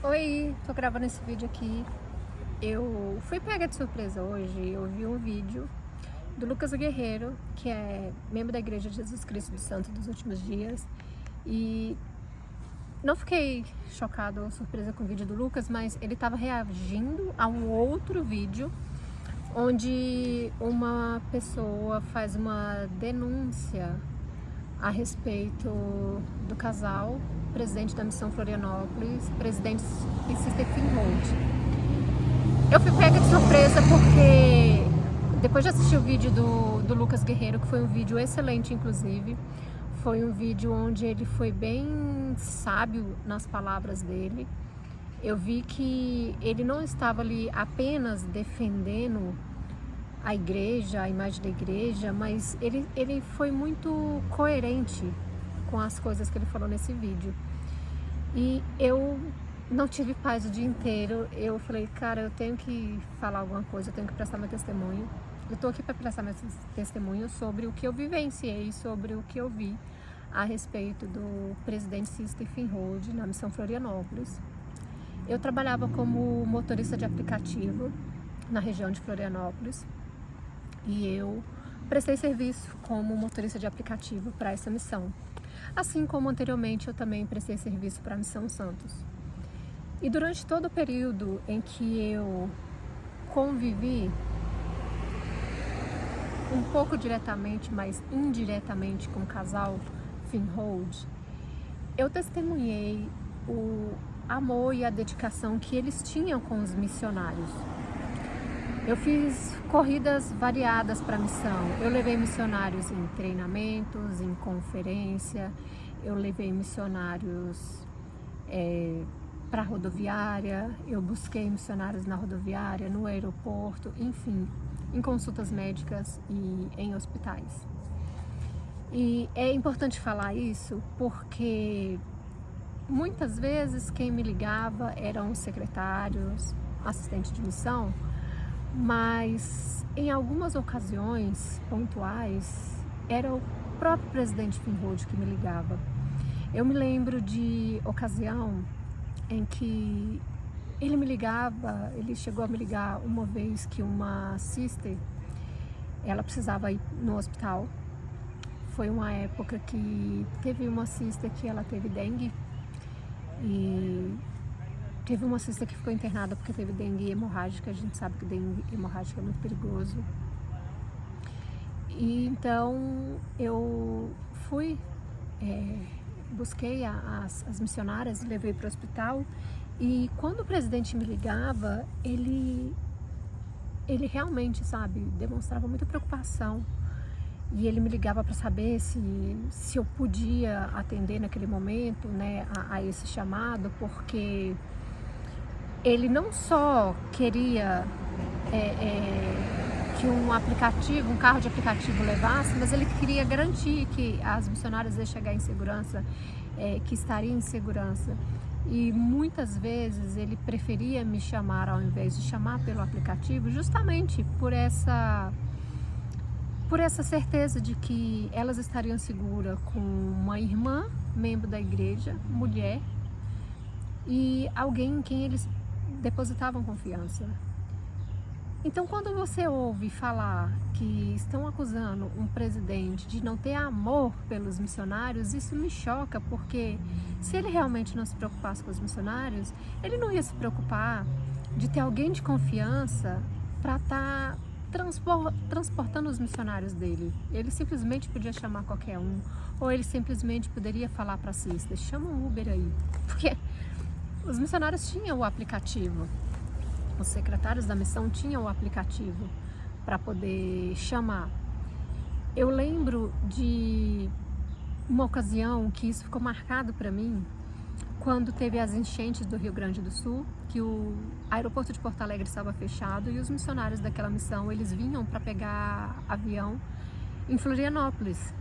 Oi, tô gravando esse vídeo aqui. Eu fui pega de surpresa hoje. Eu vi um vídeo do Lucas Guerreiro, que é membro da Igreja de Jesus Cristo dos Santos dos Últimos Dias. E não fiquei chocada ou surpresa com o vídeo do Lucas, mas ele estava reagindo a um outro vídeo onde uma pessoa faz uma denúncia a respeito do casal presidente da Missão Florianópolis, presidente e Sister Finhold. Eu fui pega de surpresa porque depois de assistir o vídeo do Lucas Guerreiro, que foi um vídeo excelente inclusive, foi um vídeo onde ele foi bem sábio nas palavras dele. Eu vi que ele não estava ali apenas defendendo a igreja, a imagem da igreja, mas ele foi muito coerente com as coisas que ele falou nesse vídeo. E eu não tive paz o dia inteiro. Eu falei, cara, eu tenho que falar alguma coisa, eu tenho que prestar meu testemunho. Eu tô aqui para prestar meu testemunho sobre o que eu vivenciei, sobre o que eu vi a respeito do presidente Sister Finhold na Missão Florianópolis. Eu trabalhava como motorista de aplicativo na região de Florianópolis e eu prestei serviço como motorista de aplicativo para essa missão. Assim como anteriormente eu também prestei serviço para a Missão Santos. E durante todo o período em que eu convivi, um pouco diretamente, mas indiretamente com o casal Finhold, eu testemunhei o amor e a dedicação que eles tinham com os missionários. Eu fiz corridas variadas para a missão. Eu levei missionários em treinamentos, em conferência, eu levei missionários para a rodoviária, eu busquei missionários na rodoviária, no aeroporto, enfim, em consultas médicas e em hospitais. E é importante falar isso porque muitas vezes quem me ligava eram secretários, assistentes de missão, mas em algumas ocasiões pontuais era o próprio presidente Finhold que me ligava. Eu me lembro de ocasião em que ele chegou a me ligar uma vez que uma sister, ela precisava ir no hospital. Foi uma época que teve uma sister que ela teve dengue e teve uma sister que ficou internada porque teve dengue hemorrágica. A gente sabe que dengue hemorrágica é muito perigoso. E então eu fui, busquei as missionárias e levei para o hospital. E quando o presidente me ligava, ele realmente, sabe, demonstrava muita preocupação. E ele me ligava para saber se eu podia atender naquele momento, né, a esse chamado, porque ele não só queria que um carro de aplicativo levasse, mas ele queria garantir que as missionárias iam chegar em segurança, que estariam em segurança. E muitas vezes ele preferia me chamar ao invés de chamar pelo aplicativo, justamente por essa certeza de que elas estariam seguras com uma irmã, membro da igreja, mulher, e alguém em quem eles depositavam confiança. Então, quando você ouve falar que estão acusando um presidente de não ter amor pelos missionários, isso me choca, porque se ele realmente não se preocupasse com os missionários, ele não ia se preocupar de ter alguém de confiança para estar transportando os missionários dele. Ele simplesmente podia chamar qualquer um, ou ele simplesmente poderia falar para a sister, chama um Uber aí, porque os missionários tinham o aplicativo, os secretários da missão tinham o aplicativo para poder chamar. Eu lembro de uma ocasião que isso ficou marcado para mim, quando teve as enchentes do Rio Grande do Sul, que o aeroporto de Porto Alegre estava fechado e os missionários daquela missão, eles vinham para pegar avião em Florianópolis.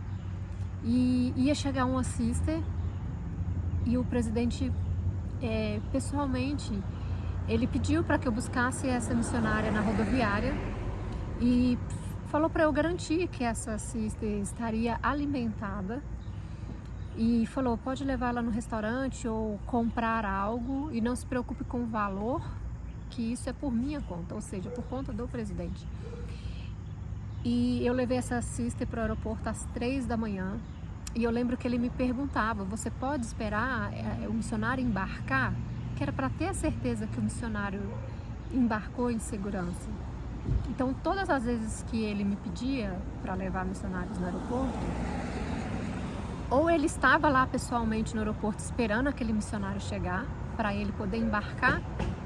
E ia chegar uma sister e o presidente pessoalmente ele pediu para que eu buscasse essa missionária na rodoviária e falou para eu garantir que essa sister estaria alimentada e falou, pode levar ela no restaurante ou comprar algo e não se preocupe com o valor, que isso é por minha conta, ou seja, por conta do presidente. E eu levei essa sister para o aeroporto às 3 da manhã e eu lembro que ele me perguntava, você pode esperar o missionário embarcar? Que era para ter a certeza que o missionário embarcou em segurança. Então, todas as vezes que ele me pedia para levar missionários no aeroporto, ou ele estava lá pessoalmente no aeroporto esperando aquele missionário chegar para ele poder embarcar,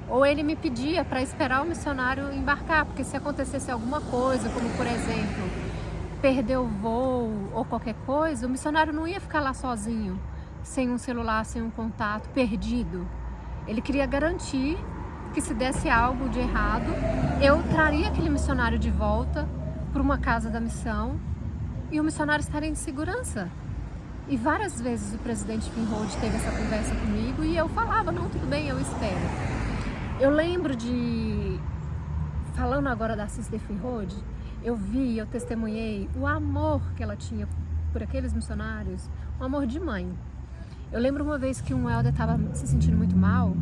ou ele me pedia para esperar o missionário embarcar, porque se acontecesse alguma coisa, como por exemplo, perder o voo ou qualquer coisa, o missionário não ia ficar lá sozinho, sem um celular, sem um contato, perdido. Ele queria garantir que se desse algo de errado, eu traria aquele missionário de volta para uma casa da missão e o missionário estaria em segurança. E várias vezes o presidente Finhold teve essa conversa comigo e eu falava, não, tudo bem, eu espero. Eu lembro falando agora da sister Finhold, eu testemunhei o amor que ela tinha por aqueles missionários, um amor de mãe. Eu lembro uma vez que um elder estava se sentindo muito mal.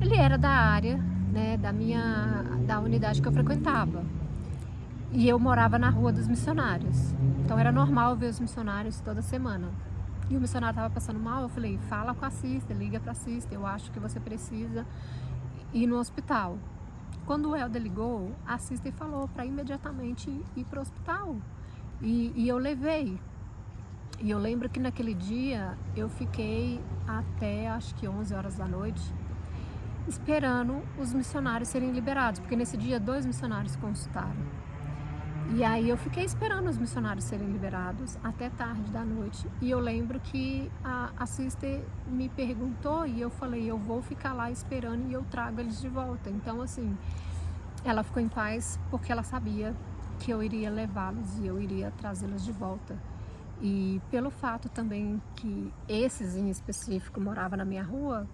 Ele era da área, né, da unidade que eu frequentava. E eu morava na rua dos missionários. Então era normal ver os missionários toda semana. E o missionário estava passando mal, eu falei, fala com a sister, liga para a sister, eu acho que você precisa ir no hospital. Quando o elder ligou, a sister falou para imediatamente ir para o hospital. E eu levei. E eu lembro que naquele dia eu fiquei até acho que 11 horas da noite esperando os missionários serem liberados, porque nesse dia 2 missionários consultaram. E aí eu fiquei esperando os missionários serem liberados até tarde da noite. E eu lembro que a sister me perguntou e eu falei, eu vou ficar lá esperando e eu trago eles de volta. Então assim, ela ficou em paz porque ela sabia que eu iria levá-los e eu iria trazê-los de volta. E pelo fato também que esses em específico moravam na minha rua,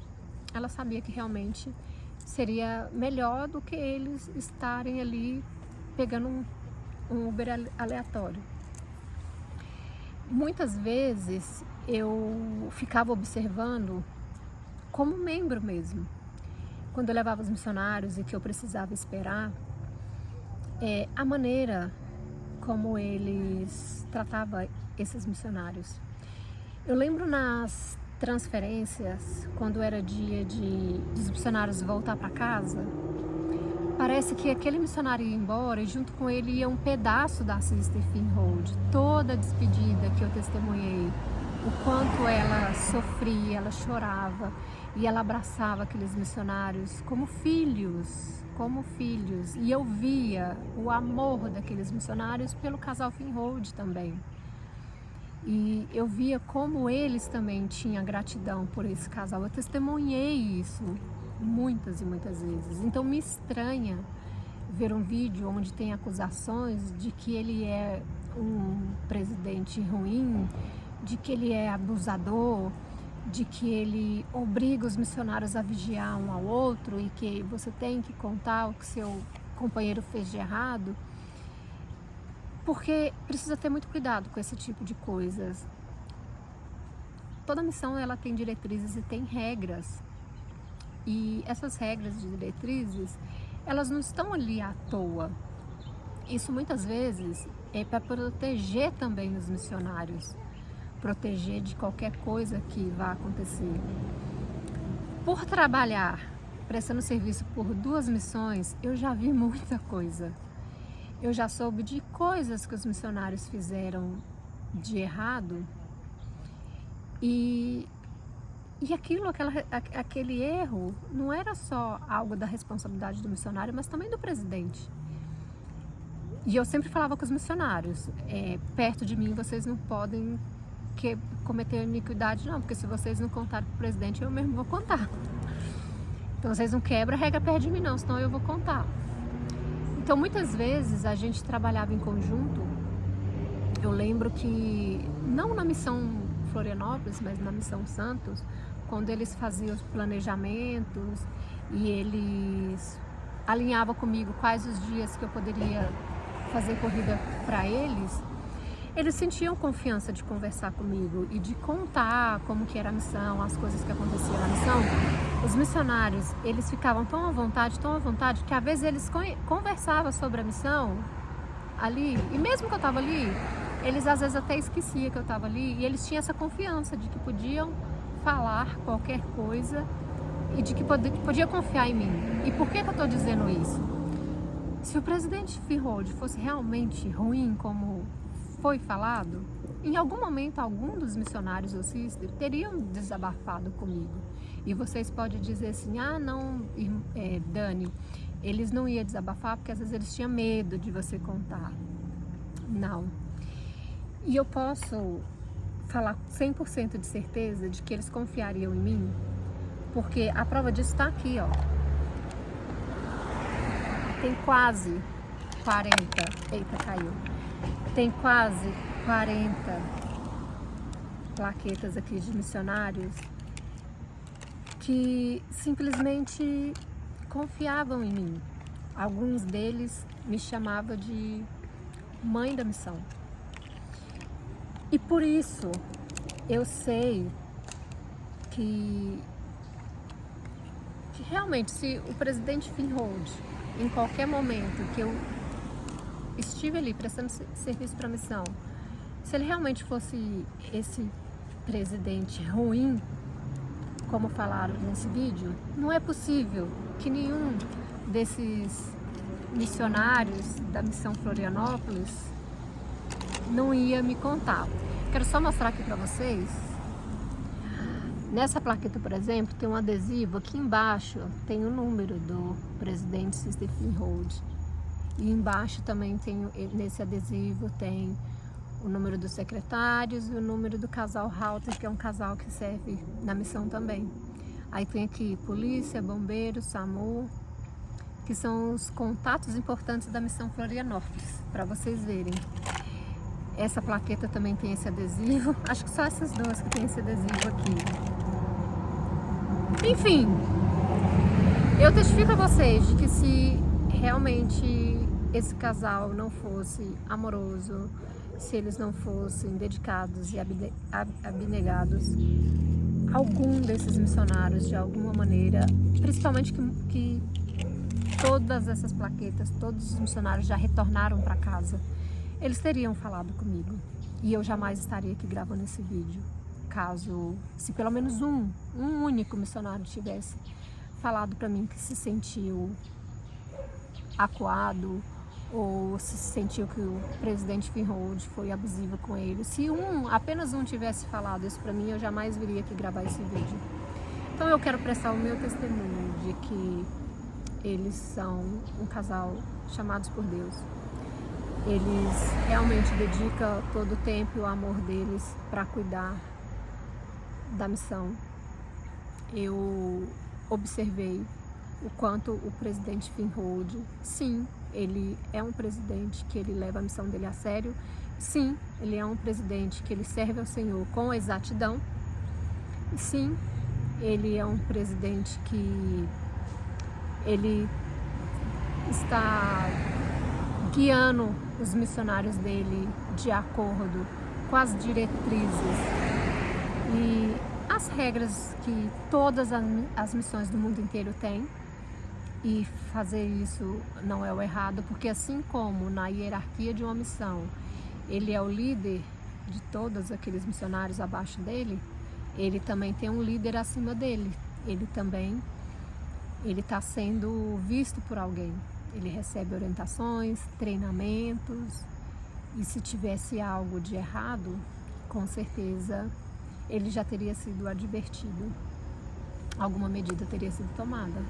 ela sabia que realmente seria melhor do que eles estarem ali pegando um Uber aleatório. Muitas vezes eu ficava observando como membro mesmo. Quando eu levava os missionários e que eu precisava esperar, a maneira como eles tratavam esses missionários. Eu lembro nas transferências, quando era dia dos missionários voltar para casa, parece que aquele missionário ia embora e junto com ele ia um pedaço da sister Finhold. Toda a despedida que eu testemunhei, o quanto ela sofria, ela chorava e ela abraçava aqueles missionários como filhos. E eu via o amor daqueles missionários pelo casal Finhold também. E eu via como eles também tinham gratidão por esse casal. Eu testemunhei isso muitas e muitas vezes. Então me estranha ver um vídeo onde tem acusações de que ele é um presidente ruim, de que ele é abusador, de que ele obriga os missionários a vigiar um ao outro e que você tem que contar o que seu companheiro fez de errado. Porque precisa ter muito cuidado com esse tipo de coisas. Toda missão ela tem diretrizes e tem regras. E essas regras e diretrizes, elas não estão ali à toa. Isso muitas vezes é para proteger também os missionários, proteger de qualquer coisa que vá acontecer. Por trabalhar, prestando serviço por 2 missões, eu já vi muita coisa. Eu já soube de coisas que os missionários fizeram de errado e aquele erro não era só algo da responsabilidade do missionário, mas também do presidente. E eu sempre falava com os missionários, perto de mim vocês não podem cometer iniquidade não, porque se vocês não contarem para o presidente, eu mesmo vou contar. Então vocês não quebram a regra perto de mim não, senão eu vou contar. Então muitas vezes a gente trabalhava em conjunto. Eu lembro que, não na missão Florianópolis, mas na missão Santos, quando eles faziam os planejamentos e eles alinhavam comigo quais os dias que eu poderia fazer corrida para eles, eles sentiam confiança de conversar comigo e de contar como que era a missão, as coisas que aconteciam na missão. Os missionários, eles ficavam tão à vontade, que às vezes eles conversavam sobre a missão ali, e mesmo que eu estava ali, eles às vezes até esqueciam que eu estava ali, e eles tinham essa confiança de que podiam falar qualquer coisa e de que podia confiar em mim. E por que eu estou dizendo isso? Se o presidente Feingold fosse realmente ruim, como foi falado, em algum momento algum dos missionários ou sisters teriam desabafado comigo. E vocês podem dizer assim, ah não, Dani, eles não iam desabafar porque às vezes eles tinham medo de você contar. Não. E eu posso falar 100% de certeza de que eles confiariam em mim, porque a prova disso está aqui, ó. Tem quase 40, eita, caiu. Tem quase 40 plaquetas aqui de missionários que simplesmente confiavam em mim. Alguns deles me chamavam de mãe da missão. E por isso eu sei que realmente, se o presidente Feingold, em qualquer momento que eu estive ali prestando serviço para a missão, se ele realmente fosse esse presidente ruim, como falaram nesse vídeo, não é possível que nenhum desses missionários da missão Florianópolis não ia me contar. Quero só mostrar aqui para vocês. Nessa plaqueta, por exemplo, tem um adesivo aqui embaixo, tem o número do presidente Sister Feingold. E embaixo também tem, nesse adesivo, tem o número dos secretários e o número do casal Halter, que é um casal que serve na missão também. Aí tem aqui polícia, bombeiro, SAMU, que são os contatos importantes da missão Florianópolis, para vocês verem. Essa plaqueta também tem esse adesivo, acho que só essas duas que tem esse adesivo aqui. Enfim, eu testifico a vocês de que se realmente esse casal não fosse amoroso, se eles não fossem dedicados e abnegados, algum desses missionários, de alguma maneira, principalmente que todas essas plaquetas, todos os missionários já retornaram para casa, eles teriam falado comigo. E eu jamais estaria aqui gravando esse vídeo, se pelo menos um único missionário tivesse falado para mim que se sentiu acuado, ou se sentiu que o presidente Feingold foi abusivo com ele. Se apenas um tivesse falado isso para mim, eu jamais viria aqui gravar esse vídeo. Então eu quero prestar o meu testemunho de que eles são um casal chamados por Deus. Eles realmente dedicam todo o tempo e o amor deles para cuidar da missão. Eu observei o quanto o presidente Feingold, sim, ele é um presidente que ele leva a missão dele a sério. Sim, ele é um presidente que ele serve ao Senhor com exatidão. Sim, ele é um presidente que ele está guiando os missionários dele de acordo com as diretrizes e as regras que todas as missões do mundo inteiro têm. E fazer isso não é o errado, porque assim como na hierarquia de uma missão, ele é o líder de todos aqueles missionários abaixo dele, ele também tem um líder acima dele. Ele está sendo visto por alguém. Ele recebe orientações, treinamentos, e se tivesse algo de errado, com certeza ele já teria sido advertido. Alguma medida teria sido tomada.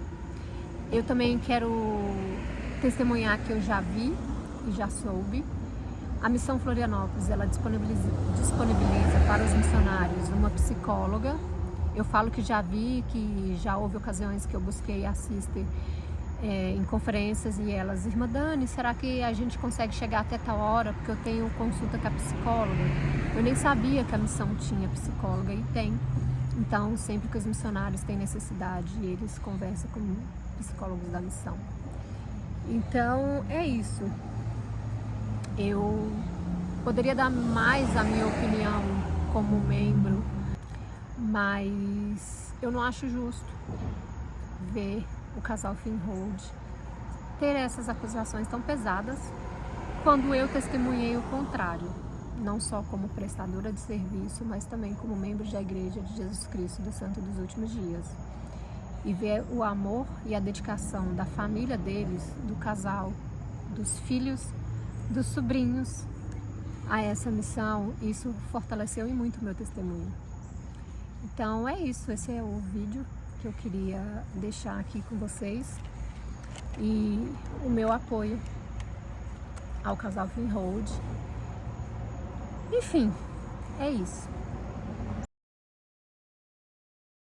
Eu também quero testemunhar que eu já vi e já soube. A missão Florianópolis, ela disponibiliza para os missionários uma psicóloga. Eu falo que já vi, que já houve ocasiões que eu busquei a sister em conferências e elas, irmã Dani, será que a gente consegue chegar até tal hora? Porque eu tenho consulta com a psicóloga. Eu nem sabia que a missão tinha psicóloga, e tem. Então, sempre que os missionários têm necessidade, eles conversam com psicólogos da missão. Então, é isso. Eu Poderia dar mais a minha opinião como membro, mas eu não acho justo ver o casal Finhold ter essas acusações tão pesadas quando eu testemunhei o contrário, não só como prestadora de serviço, mas também como membro da Igreja de Jesus Cristo do Santo dos Últimos Dias. E ver o amor e a dedicação da família deles, do casal, dos filhos, dos sobrinhos a essa missão, isso fortaleceu e muito o meu testemunho. Então é isso, esse é o vídeo que eu queria deixar aqui com vocês e o meu apoio ao casal Finhold. Enfim, é isso.